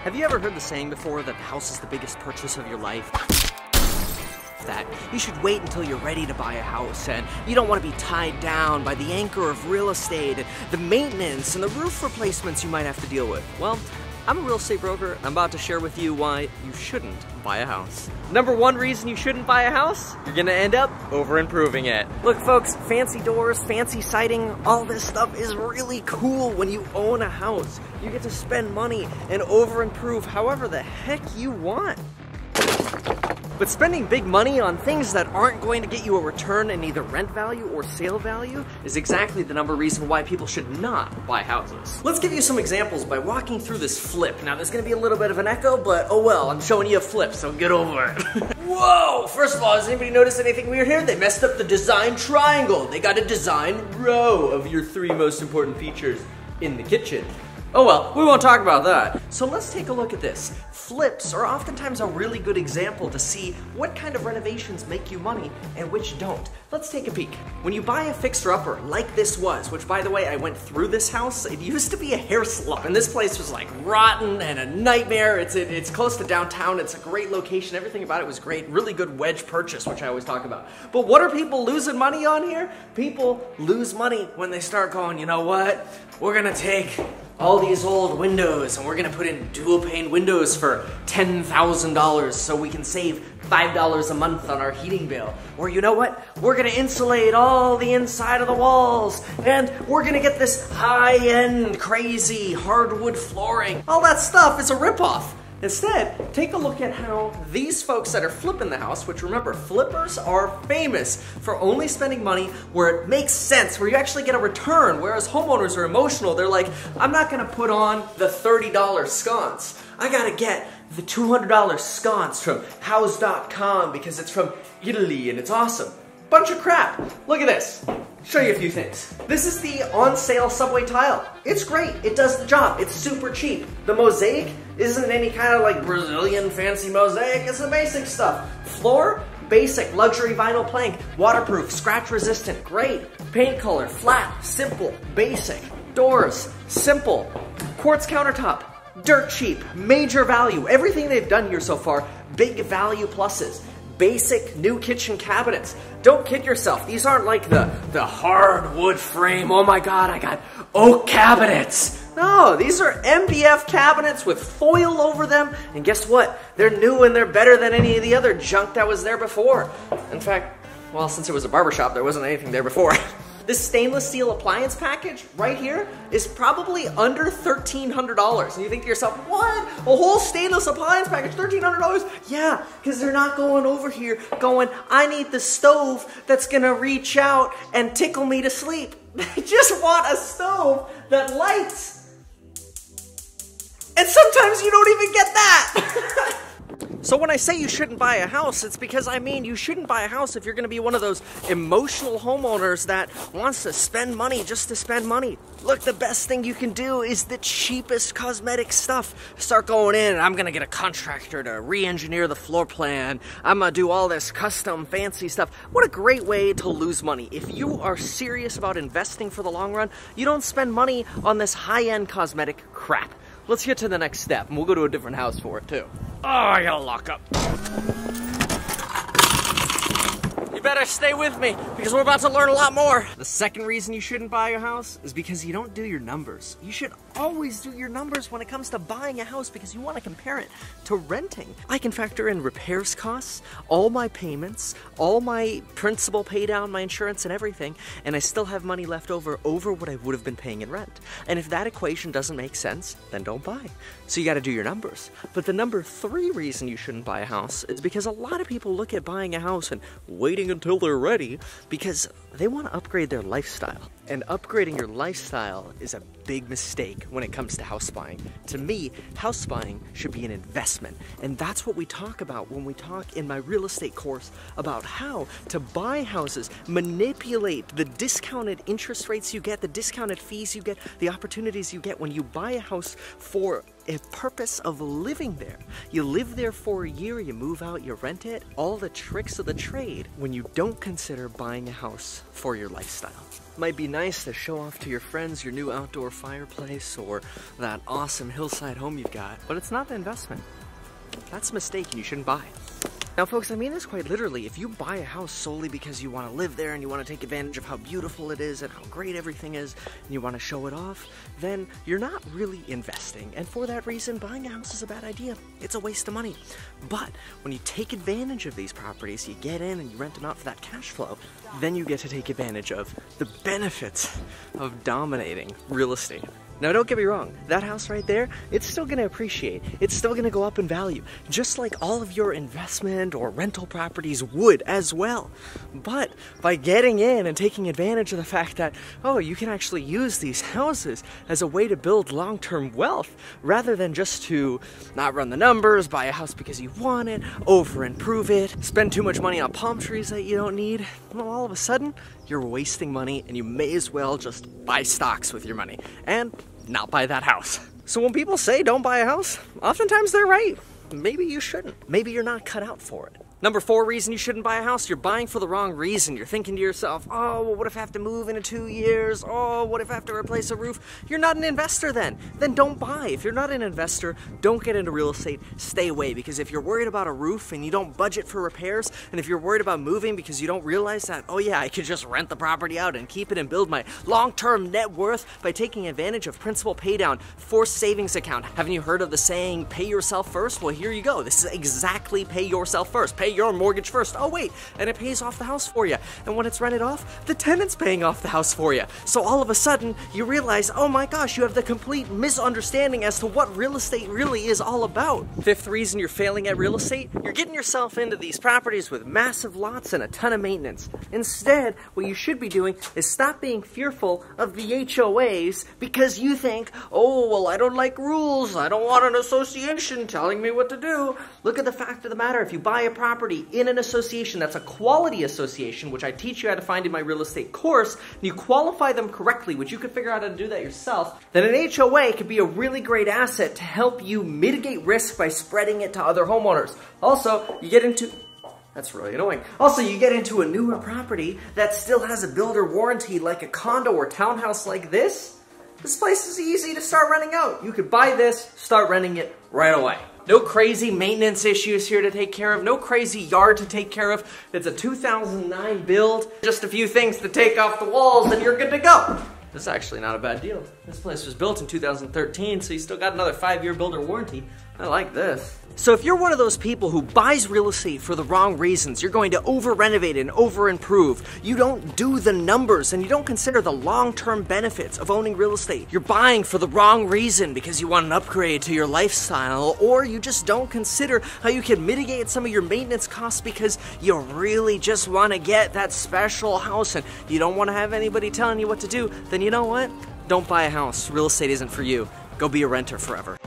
Have you ever heard the saying before that the house is the biggest purchase of your life? That you should wait until you're ready to buy a house, and you don't want to be tied down by the anchor of real estate and the maintenance and the roof replacements you might have to deal with. Well, I'm a real estate broker, and I'm about to share with you why you shouldn't buy a house. Number one reason you shouldn't buy a house, you're gonna end up over-improving it. Look folks, fancy doors, fancy siding, all this stuff is really cool when you own a house. You get to spend money and over-improve however the heck you want. But spending big money on things that aren't going to get you a return in either rent value or sale value is exactly the number reason why people should not buy houses. Let's give you some examples by walking through this flip. Now there's gonna be a little bit of an echo, but oh well, I'm showing you a flip, so get over it. Whoa! First of all, does anybody notice anything weird here? They messed up the design triangle. They got a design row of your 3 most important features in the kitchen. Oh well, we won't talk about that. So let's take a look at this. Flips are oftentimes a really good example to see what kind of renovations make you money and which don't. Let's take a peek. When you buy a fixer-upper like this was, which by the way, I went through this house, it used to be a hair salon, and this place was like rotten and a nightmare. It's close to downtown, it's a great location, everything about it was great, really good wedge purchase, which I always talk about. But what are people losing money on here? People lose money when they start going, you know what? We're gonna take all these old windows and we're gonna put in dual pane windows for $10,000 so we can save $5 a month on our heating bill. Or you know what? We're gonna insulate all the inside of the walls and we're gonna get this high-end crazy hardwood flooring. All that stuff is a ripoff. Instead, take a look at how these folks that are flipping the house, which remember, flippers are famous for only spending money where it makes sense, where you actually get a return, whereas homeowners are emotional. They're like, I'm not gonna put on the $30 sconce. I gotta get the $200 sconce from house.com because it's from Italy and it's awesome. Bunch of crap. Look at this. Show you a few things. This is the on-sale subway tile. It's great, it does the job, it's super cheap. The mosaic isn't any kind of like Brazilian fancy mosaic, it's the basic stuff. Floor, basic luxury vinyl plank, waterproof, scratch resistant, great. Paint color, flat, simple, basic. Doors, simple. Quartz countertop, dirt cheap, major value. Everything they've done here so far, big value pluses. Basic new kitchen cabinets. Don't kid yourself, these aren't like the hardwood frame, oh my god, I got oak cabinets. No, these are MDF cabinets with foil over them, and guess what? They're new and they're better than any of the other junk that was there before. In fact, well, since it was a barbershop, there wasn't anything there before. This stainless steel appliance package right here is probably under $1,300. And you think to yourself, what? A whole stainless appliance package, $1,300? Yeah, because they're not going over here going, I need the stove that's gonna reach out and tickle me to sleep. They just want a stove that lights. And sometimes you don't even get that. So when I say you shouldn't buy a house, it's because I mean you shouldn't buy a house if you're going to be one of those emotional homeowners that wants to spend money just to spend money. Look, the best thing you can do is the cheapest cosmetic stuff. Start going in, and I'm going to get a contractor to re-engineer the floor plan. I'm going to do all this custom fancy stuff. What a great way to lose money. If you are serious about investing for the long run, you don't spend money on this high-end cosmetic crap. Let's get to the next step, and we'll go to a different house for it, too. Oh, I gotta lock up. You better stay with me, because we're about to learn a lot more. The second reason you shouldn't buy a house is because you don't do your numbers. You should always do your numbers when it comes to buying a house because you want to compare it to renting. I can factor in repairs costs, all my payments, all my principal pay down, my insurance and everything, and I still have money left over what I would have been paying in rent. And if that equation doesn't make sense, then don't buy. So you got to do your numbers. But the number 3 reason you shouldn't buy a house is because a lot of people look at buying a house and waiting until they're ready because they want to upgrade their lifestyle. And upgrading your lifestyle is a big mistake when it comes to house buying. To me, house buying should be an investment. And that's what we talk about when we talk in my real estate course about how to buy houses, manipulate the discounted interest rates you get, the discounted fees you get, the opportunities you get when you buy a house for a purpose of living there. You live there for a year, you move out, you rent it, all the tricks of the trade when you don't consider buying a house for your lifestyle. Might be nice to show off to your friends your new outdoor fireplace or that awesome hillside home you've got, but it's not an investment. That's a mistake and you shouldn't buy. Now folks, I mean this quite literally. If you buy a house solely because you want to live there and you want to take advantage of how beautiful it is and how great everything is and you want to show it off, then you're not really investing. And for that reason, buying a house is a bad idea. It's a waste of money. But when you take advantage of these properties, you get in and you rent them out for that cash flow, then you get to take advantage of the benefits of dominating real estate. Now don't get me wrong, that house right there, it's still going to appreciate. It's still going to go up in value, just like all of your investment or rental properties would as well. But by getting in and taking advantage of the fact that, oh, you can actually use these houses as a way to build long-term wealth, rather than just to not run the numbers, buy a house because you want it, over-improve it, spend too much money on palm trees that you don't need, well, all of a sudden, you're wasting money and you may as well just buy stocks with your money and not buy that house. So when people say don't buy a house, oftentimes they're right. Maybe you shouldn't. Maybe you're not cut out for it. Number 4 reason you shouldn't buy a house, you're buying for the wrong reason. You're thinking to yourself, oh, well, what if I have to move in 2 years? Oh, what if I have to replace a roof? You're not an investor then. Then don't buy. If you're not an investor, don't get into real estate. Stay away, because if you're worried about a roof and you don't budget for repairs, and if you're worried about moving because you don't realize that, oh yeah, I could just rent the property out and keep it and build my long-term net worth by taking advantage of principal paydown, forced savings account. Haven't you heard of the saying, pay yourself first? Well, here you go. This is exactly pay yourself first. Pay your mortgage first. Oh wait, and it pays off the house for you. And when it's rented off, the tenant's paying off the house for you. So all of a sudden, you realize, oh my gosh, you have the complete misunderstanding as to what real estate really is all about. 5th reason you're failing at real estate, you're getting yourself into these properties with massive lots and a ton of maintenance. Instead, what you should be doing is stop being fearful of the HOAs because you think, oh, well, I don't like rules. I don't want an association telling me what to do. Look at the fact of the matter. If you buy a property in an association that's a quality association, which I teach you how to find in my real estate course, and you qualify them correctly, which you can figure out how to do that yourself, then an HOA could be a really great asset to help you mitigate risk by spreading it to other homeowners. Also, you get into... That's really annoying. Also, you get into a newer property that still has a builder warranty like a condo or townhouse like this. This place is easy to start renting out. You could buy this, start renting it right away. No crazy maintenance issues here to take care of. No crazy yard to take care of. It's a 2009 build. Just a few things to take off the walls and you're good to go. This is actually not a bad deal. This place was built in 2013, so you still got another 5-year builder warranty. I like this. So if you're one of those people who buys real estate for the wrong reasons, you're going to over-renovate and over-improve, you don't do the numbers and you don't consider the long-term benefits of owning real estate, you're buying for the wrong reason because you want an upgrade to your lifestyle, or you just don't consider how you can mitigate some of your maintenance costs because you really just want to get that special house and you don't want to have anybody telling you what to do, then you know what? Don't buy a house. Real estate isn't for you. Go be a renter forever.